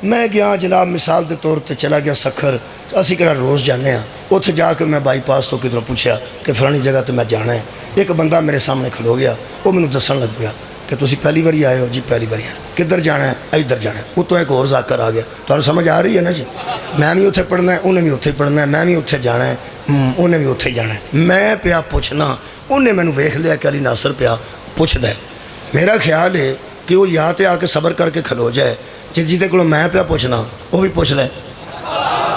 میں گیا جناب مثال کے طور پر چلا گیا سکھر، اسی کہڑا روز جانے ہاں، اتنے جا کے میں بائی پاس تو کدھروں پوچھا کہ فلانی جگہ تے میں جانا ہے۔ ایک بندہ میرے سامنے کھلو گیا، وہ مینوں دسن لگ پیا کہ تسی پہلی باری آئے ہو؟ جی پہلی باری آئے۔ کدھر جانا ہے؟ ادھر جانا ہے۔ اتوں ایک اور ذاکر آ گیا، تمہیں سمجھ آ رہی ہے نا جی؟ میں بھی اتنے پڑھنا ہے، انہیں بھی اتنے پڑھنا ہے، میں بھی اتنے جانا ہے، انہیں بھی اتنے جانا ہے۔ میں پیا پوچھنا، انہیں مینوں ویکھ لیا کہ علی ناصر پیا پوچھدا ہے۔ میرا خیال ہے کہ وہ یا تے آ کے صبر کر کے کھلو جائے، جہدے کولوں میں پیا پوچھنا وہ بھی پوچھ لے،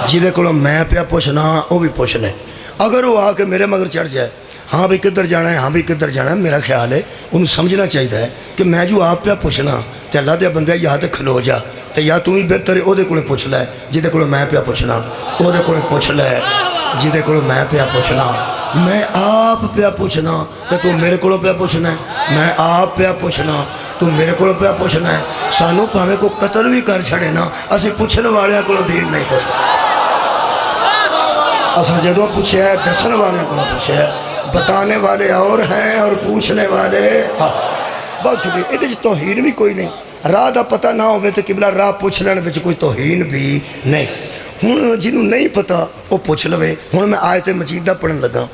جہدے کولوں میں پیا پوچھنا وہ بھی پوچھ لے۔ اگر وہ آ کے میرے مگر چڑھ جائے، ہاں بھئی کدھر جانا ہے، ہاں بھئی کدھر جانا ہے، میرا خیال ہے انہوں سمجھنا چاہیے کہ میں جو آپ پیا پوچھنا تے اللہ دے بندے یا تے کھلو جا تے یا تم ہی بہتر ہے وہ دے کولوں پوچھ لے، جہدے کولوں میں پیا پوچھنا وہ دے کولوں پوچھ لے، جہدے کولوں میں پیا پوچھنا۔ میں آپ پیا پوچھنا تے تو میرے کولوں پیا پوچھنا ہے، میں آپ پیا پوچھنا تو میرے کولوں پیا پوچھنا ہے۔ سانوں پاویں کو قتل بھی کر چھڑے نا، اسی پوچھنے والے کولوں دین نہیں پوچھنا۔ اساں جدوں پوچھیا ہے دسن والے کولوں پوچھیا ہے، بتانے والے اور ہیں اور پوچھنے والے بہت شکریہ۔ یہ توہین بھی کوئی نہیں، راہ دا پتہ نہ ہوئے تو قبلہ راہ پوچھ لینے وچ کوئی توہین بھی نہیں۔ ہوں جنہوں نہیں پتہ وہ پوچھ لوے۔ ہوں میں آیت مجیدہ پڑھن لگا،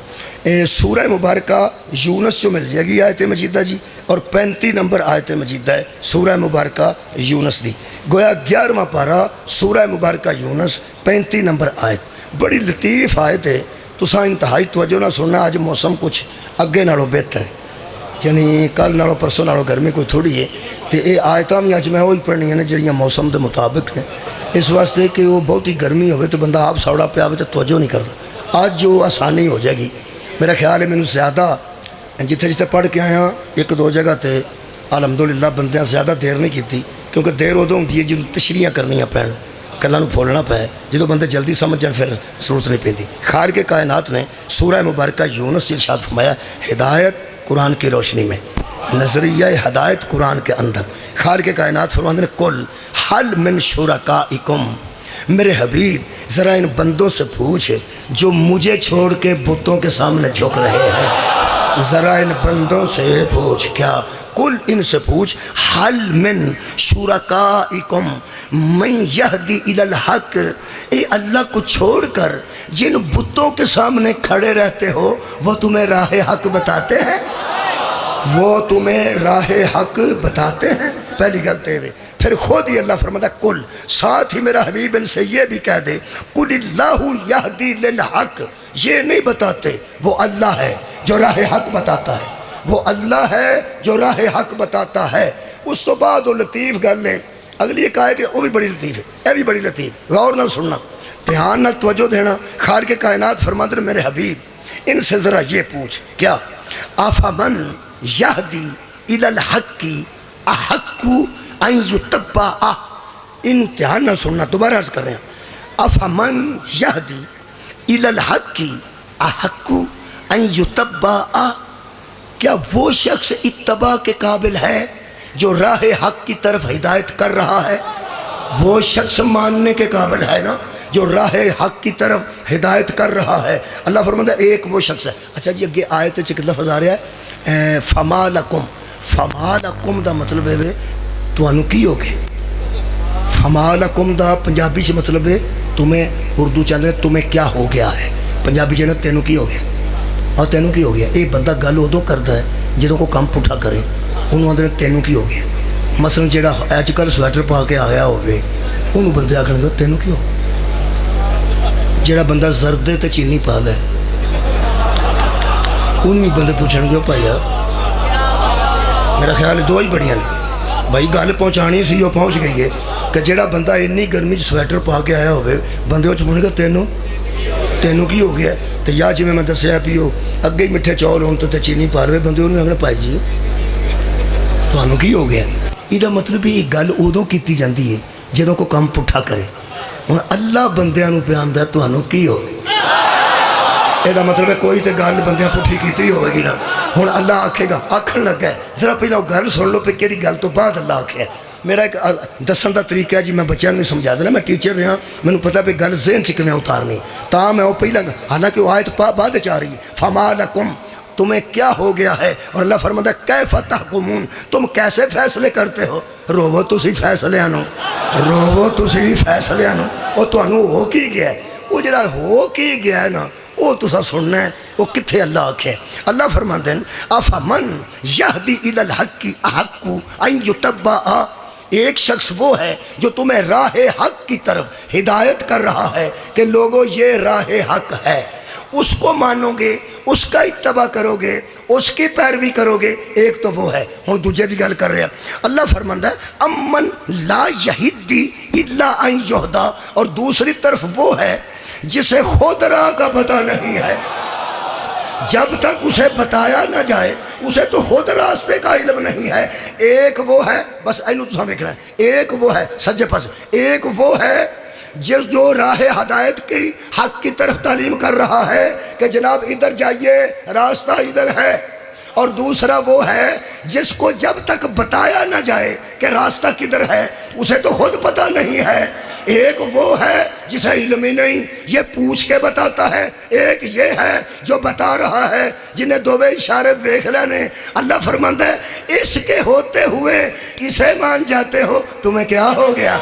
سورہ مبارکہ یونس جو مل جائے گی آیت مجیدہ جی، اور 35 نمبر آیت مجیدہ ہے سورہ مبارکہ یونس دی، گویا 11واں پارہ سورہ مبارکہ یونس 35 نمبر آیت۔ بڑی لطیف آیت ہے، تساں انتہائی توجہ نہ سننا۔ آج موسم کچھ اگے نالوں بہتر ہے، یعنی کل نالوں پرسوں نالوں گرمی کوئی تھوڑی ہے، تو یہ آیتاں بھی اج میں وہی پڑھنی ہیں جڑیاں موسم دے مطابق نے، اس واسطے کہ وہ بہت ہی گرمی ہوئے تو بندہ آپ سوڑا پہ آوے تو توجہ نہیں کرتا۔ آج جو آسانی ہو جائے گی، میرا خیال ہے میں زیادہ جتھے جتھے پڑھ کے آیا ایک دو جگہ تے الحمدللہ بندیاں زیادہ دیر نہیں کیتی، کیونکہ دیر ادوں ہوتی ہے جدوں تشریحاں کرنیاں پین، کلاں نوں پھولنا پے، جدوں بندے جلدی سمجھ جان پھر ضرورت نہیں پیندی۔ خالق کے کائنات نے سورہ مبارکہ یونس ارشاد فرمایا، ہدایت قرآن کی روشنی میں، نظریہ ہدایت قرآن کے اندر۔ خالق کے کائنات فرماتے ہیں، کل حل من شرکائکم، میرے حبیب ذرا ان بندوں سے پوچھ جو مجھے چھوڑ کے بتوں کے سامنے جھک رہے ہیں، ذرا ان بندوں سے پوچھ، کیا کل ان سے پوچھ، حل من شرکائکم من یہدی الی الحق، اے اللہ کو چھوڑ کر جن بتوں کے سامنے کھڑے رہتے ہو وہ تمہیں راہ حق بتاتے ہیں، وہ تمہیں راہ حق بتاتے ہیں۔ پہلی غلطی ہے۔ پھر خود ہی اللہ فرماتا ہے کل، ساتھ ہی میرا حبیب ان سے یہ بھی کہہ دے، قل اللہ یہدی للحق، یہ نہیں بتاتے، وہ اللہ ہے جو راہ حق بتاتا ہے، وہ اللہ ہے جو راہ حق بتاتا ہے۔ اس تو بعد وہ لطیف گل ہے، اگلی ایک آیت ہے وہ بھی بڑی لطیف ہے، یہ بھی بڑی لطیف، غور نہ سننا، دھیان نہ توجہ دینا۔ خالق کائنات فرماتے ہیں میرے حبیب ان سے ذرا یہ پوچھ، کیا افمن یہدی الی الحق احق ان یتبع، ان دھیان نہ سننا، دوبارہ عرض کر رہے ہیں، افمن یہدی الی الحق احق ان یتبع، کیا وہ شخص اتباع کے قابل ہے جو راہ حق کی طرف ہدایت کر رہا ہے؟ وہ شخص ماننے کے قابل ہے نا جو راہ حق کی طرف ہدایت کر رہا ہے۔ اللہ فرماتا ہے ایک وہ شخص ہے۔ اچھا جی اگے آیت چ لفظ آ رہا ہے فما لکم، فما لکم دا مطلب ہے تانوں کی ہو گئے، فما لکم دا پنجابی چ مطلب ہے تمہیں، اردو چاہتے ہیں تمہیں کیا ہو گیا ہے، پنجابی چاہتے ہیں تینوں کی ہو گیا، اور تینوں کی ہو گیا۔ یہ بندہ گل ادوں کرتا ہے جدوں کو کم پٹھا کرے، انہوں آدھے تینوں کی ہو گیا۔ مثلا جہاں اج کل سویٹر پا کے آیا ہوئے انہوں بندے آخر گے تینوں کی ہو، جہاں بندہ زردے تے چینی پا لے انہوں بھی بندے پوچھن گے بھائی میرا خیال دو ہی بڑیاں نے بھائی، گل پہنچانی سی وہ پہنچ گئی ہے کہ جہاں بندہ اینی گرمی سویٹر پا کے آیا ہوئے بندے وہ پوچھیں گے تینوں کی ہو گیا، تو یا جی میں دسیا پیو اگے ہی میٹھے چول ہون تو چینی پا لے بندے انہوں آخنا بھائی جی تمہیں کی ہو گیا۔ یہ مطلب یہ گل ادوں کی جاتی ہے جدوں کو کم پٹھا کرے۔ ہوں اللہ بندیاں پہ آندا تمہیں کی ہو، یہ مطلب ہے کوئی تو گل بندیاں پٹھی کی ہوئے گی نا۔ ہوں اللہ آکھے گا، آکھن لگا ہے ذرا پہلے وہ گل سن لو پہ کہڑی گل تو بعد اللہ آکھے۔ میرا ایک دسن کا طریقہ ہے جی، میں بچوں نہیں سمجھا دینا، میں ٹیچر رہا، مجھے پتا پہ گل ذہن چ کیویں اتارنی، تا میں وہ پہلا، حالانکہ وہ آیت بعد چ آ رہی ہے، فما لکم تمہیں کیا ہو گیا ہے؟ اور اللہ فرماتا ہے کیف تحکمون، تم کیسے فیصلے کرتے ہو؟ روو تسی فیصلے نو، روو تسی فیصلے نو، وہ تانوں ہو کی گیا ہے، وہ جڑا ہو کی گیا ہے نا وہ تسا سننا ہے، وہ کتھے اللہ آکھے؟ اللہ فرماتے ہیں افمن یہدی الی الحق احق ان یتبع، ایک شخص وہ ہے جو تمہیں راہ حق کی طرف ہدایت کر رہا ہے کہ لوگوں یہ راہ حق ہے، اس کو مانو گے، اس کا اتباع کرو گے، اس کی پیروی کرو گے، ایک تو وہ ہے۔ ہن دوجے دی گل کر رہے ہیں، اللہ فرماندا ہے امن لا یہدی الا ان یہدا، اور دوسری طرف وہ ہے جسے خود راہ کا پتہ نہیں ہے، جب تک اسے بتایا نہ جائے اسے تو خود راستے کا علم نہیں ہے۔ ایک وہ ہے، بس اینو تساں ویکھنا ہے، ایک وہ ہے سجے پاس، ایک وہ ہے جو راہ ہدایت کی حق کی طرف تعلیم کر رہا ہے کہ جناب ادھر جائیے راستہ ادھر ہے، اور دوسرا وہ ہے جس کو جب تک بتایا نہ جائے کہ راستہ کدھر ہے اسے تو خود پتہ نہیں ہے۔ ایک وہ ہے جسے علم ہی نہیں، یہ پوچھ کے بتاتا ہے، ایک یہ ہے جو بتا رہا ہے جنہیں دووے اشارے دیکھ لینے۔ اللہ فرماتا ہے اس کے ہوتے ہوئے اسے مان جاتے ہو، تمہیں کیا ہو گیا؟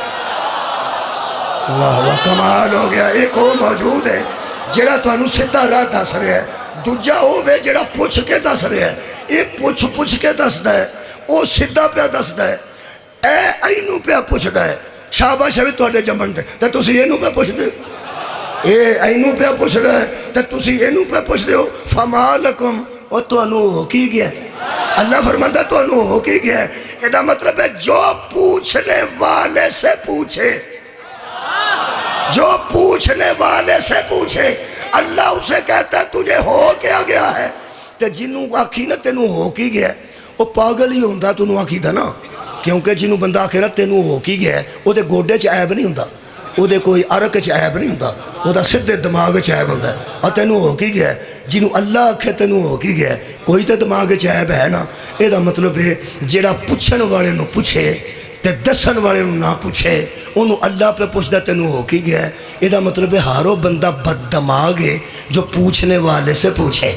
واہ واہ کمال ہو گیا۔ ایک وہ موجود ہے جڑا تانوں سیدھا راہ دس رہا ہے، دوجا ہوے جڑا پوچھ کے دس رہا ہے، یہ پوچھ کے دسدا ہے، وہ سیدھا پیا دسدا ہے، اے اینو پیا پوچھدا ہے۔ شاباش ہے تواڈے جمن تے تے تسی اینو پہ پوچھدے، اے اینو پہ پوچھدا ہے تے تسی اینو پہ پوچھدے ہو۔ فما لکم، او تانوں ہو کی گیا؟ اللہ فرماتا ہے تانوں ہو کی گیا؟ ادا مطلب ہے جو پوچھنے والے سے پوچھے، جو پوچھنے والے سے پوچھے، اللہ اسے کہتا ہے تجھے ہو کیا گیا ہے؟ تے جنوں آکھی نا تینوں ہو کی گیا ہے، وہ پاگل ہی ہوندا تینوں آکھی دا نا، کیونکہ جنوں بندہ آکھے نا تینوں ہو کی گیا ہے، وہ دے گوڈے چ عیب نہیں ہوندا، وہ دے کوئی عرق چ عیب نہیں ہوندا، وہ دا سدھے دماغ چ عیب ہوندا ہے۔ اور تینوں ہو کی گیا ہے، جنوں اللہ آکھے تینوں ہو کی گیا ہے، کوئی تے دماغ چ عیب ہے نا۔ اے دا مطلب ہے جیڑا پوچھن والے نو پوچھے تے دسن والے نو نہ پوچھے، انہوں اللہ پہ پوچھدا تینوں ہو کی گیا ہے، اے دا مطلب ہے ہارو بندہ بد دماغ ہے جو پوچھنے والے سے پوچھے۔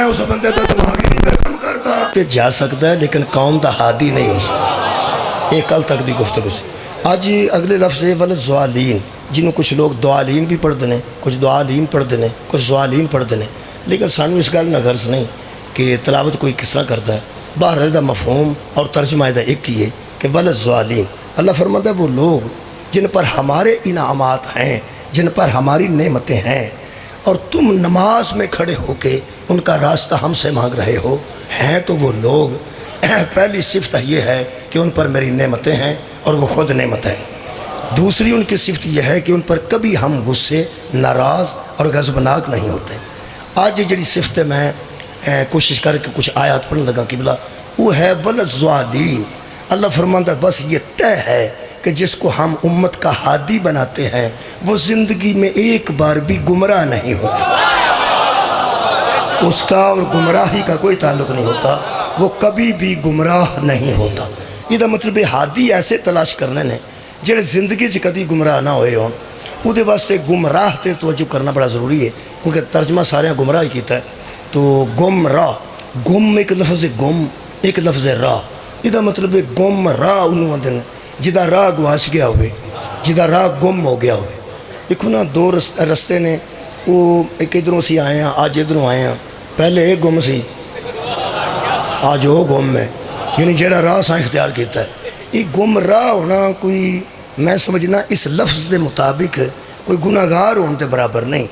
اس بندے تو دماغ ہی نہیں بیکم کرتا، جا سکتا ہے لیکن قوم دا ہادی نہیں ہو سکتا۔ ایک کل تک دی گفتگو سے آج اگلے لفظ ہے والظالین، جنہوں کچھ لوگ دعالین بھی پڑھ دینے، کچھ دعالین پڑھ دینے، کچھ ظالین پڑھ دینے، لیکن سانو اس گل نہ غرض نہیں کہ تلاوت کوئی کس طرح کرتا ہے۔ باہر دا مفہوم اور ترجمہ دا ایک ہی ہے کہ والظالین، اللہ فرماتا ہے وہ لوگ جن پر ہمارے انعامات ہیں، جن پر ہماری نعمتیں ہیں، اور تم نماز میں کھڑے ہو کے ان کا راستہ ہم سے مانگ رہے ہو، ہیں تو وہ لوگ، پہلی صفت یہ ہے کہ ان پر میری نعمتیں ہیں اور وہ خود نعمت ہے۔ دوسری ان کی صفت یہ ہے کہ ان پر کبھی ہم غصے، ناراض اور غضبناک نہیں ہوتے۔ آج جڑی صفت میں کوشش کر کے کچھ آیات پڑھنے لگا قبلہ، وہ ہے والظالین۔ اللہ فرماتا ہے بس یہ طے ہے کہ جس کو ہم امت کا ہادی بناتے ہیں وہ زندگی میں ایک بار بھی گمراہ نہیں ہوتا، اس کا اور گمراہی کا کوئی تعلق نہیں ہوتا، وہ کبھی بھی گمراہ نہیں ہوتا۔ یہ مطلب ہادی ایسے تلاش کرنے نے جڑے زندگی سے کدی گمراہ نہ ہوئے ہون، وہ دے واسطے گمراہ تے توجہ کرنا بڑا ضروری ہے، کیونکہ ترجمہ سارے گمراہ ہی کیتا ہے۔ تو گمراہ، گم ایک لفظ گم، ایک لفظ راہ، یہ مطلب گم راہ انہوں آدھے ہیں جدہ راہ گواچ گیا ہوئے، جدہ راہ گم ہو گیا ہوئے۔ ایک نا دو رستے نے، وہ ایک ادھروں سی آئے ہیں، آج ادھروں آئے ہیں، پہلے ایک گم سی، آج وہ گم ہے، یعنی جیڑا راہ سا اختیار کیتا ہے۔ یہ گم راہ ہونا کوئی، میں سمجھنا اس لفظ دے مطابق کوئی گناہگار ہونے تے برابر نہیں۔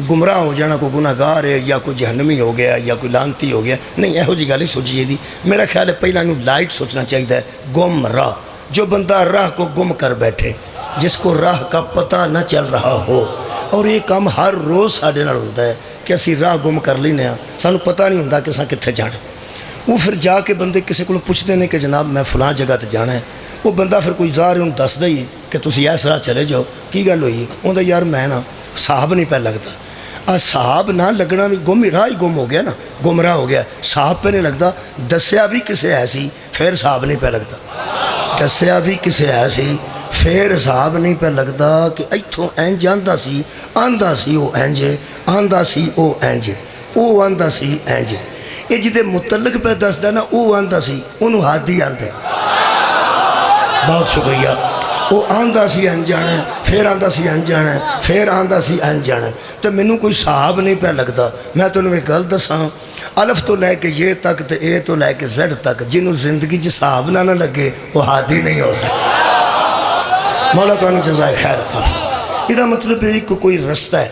گمراہ ہو جانا کوئی گناہگار ہے یا کوئی جہنمی ہو گیا یا کوئی لانتی ہو گیا، نہیں، ایہو جی گل ہی سوچیے دی۔ میرا خیال ہے پہلا انہوں لائٹ سوچنا چاہیے ہے، گم راہ، جو بندہ راہ کو گم کر بیٹھے، جس کو راہ کا پتہ نہ چل رہا ہو، اور یہ کام ہر روز ساڑھے نال ہوتا ہے کہ اسی راہ گم کر لینے ہیں، سانو پتہ نہیں ہوتا کہ اساں کتھے جانا۔ وہ پھر جا کے بندے کسی کو پوچھتے ہیں کہ جناب میں فلاں جگہ تے جانا ہے، وہ بندہ پھر کوئی ظاہر انہوں دس دے ہی کہ تسی اس راہ چلے جاؤ، کی گل ہوئی ہے؟ انہوں یار میں نا صاحب نہیں پہ لگتا، صاحب نہ لگنا بھی گم راہ ہی گم ہو گیا نا، گمراہ ہو گیا، صاحب پہ نہیں لگتا، دسیا بھی کسے ایسی پھر صاحب نہیں پہ لگتا، دسیا بھی کسے ایسی پھر صاحب نہیں پہ لگتا کہ ایتھوں اینج آندا سی او اینج، آندا سی او اینج، وہ آندا سی انج یہ جہدے متعلق پہ دسدا نا وہ آندا سی انہوں ہادی آندے بہت شکریہ وہ آندا سی انجانا ہے پھر آندا سی انجانا ہے پھر آندا سی انجانا ہے تو مینوں کوئی صحاب نہیں پہ لگتا میں تمہیں ایک گل دساں الف تو لے کے یہ تک تے اے تو لے کے زیڈ تک جنہوں زندگی چ صحاب نہ لگے وہ ہادی نہیں ہو سکتا مولا تمہیں جزائے خیر عطا فرمائے۔ یہ مطلب ہے کہ کوئی رستہ ہے